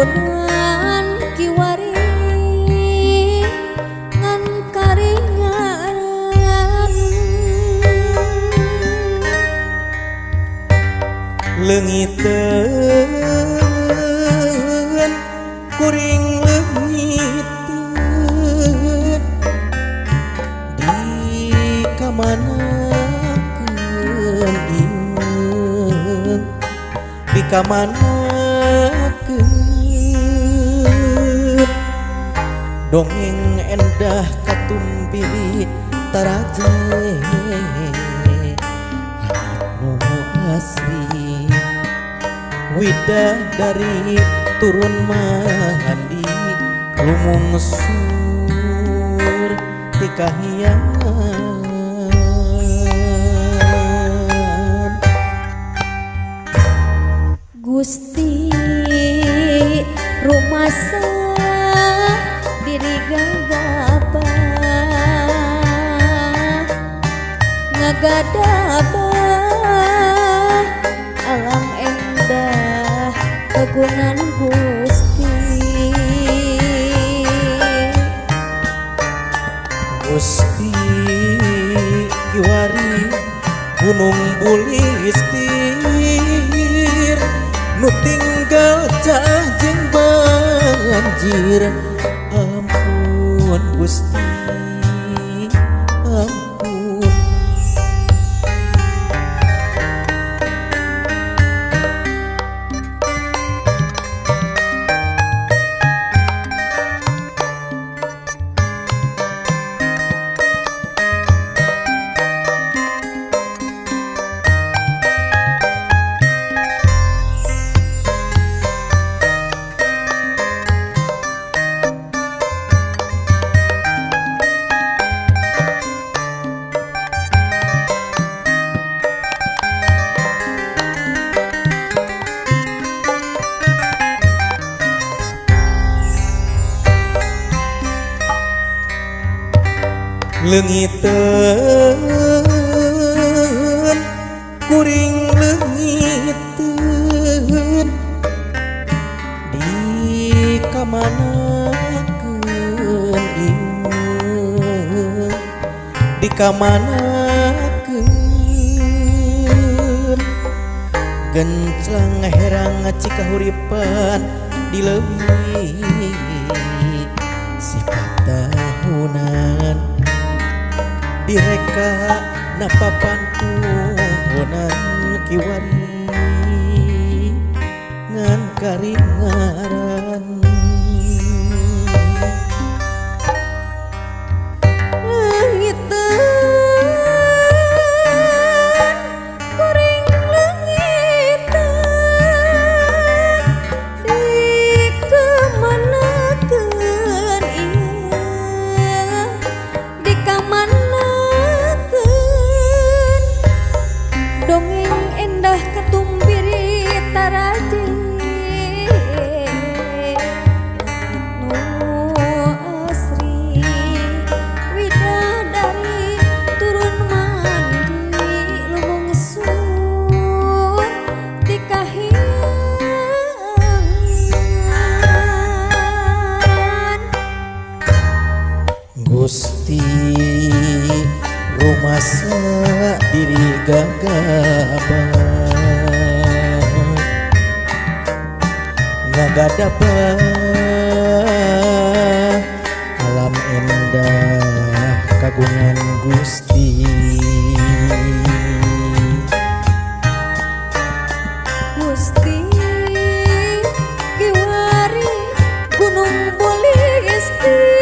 kagunan kiwari ngan karingan leungiteun kuring leungiteun di kamanakeun ieu di kamanakeun dongeng endah katumpiri taraje nu asri widadari turun mandi lumungsur ti kahyangan Gusti rumasa diri gagapa ngagadabah alam endah kagunan Gusti Gusti kiwari gunung bulistir nu tinggal cah jeung banjir ampun Gusti ampun leungiteun kuring leungiteun di kamanakeun ieu di kamanakeun genclang herang cikahuripan di leuwih sifat tahunan direka napapan kuhunan kiwari ngan karingaran Gusti rumasa diri gagabah ngagadabah alam endah kagungan Gusti Gusti kiwari gunung bulistir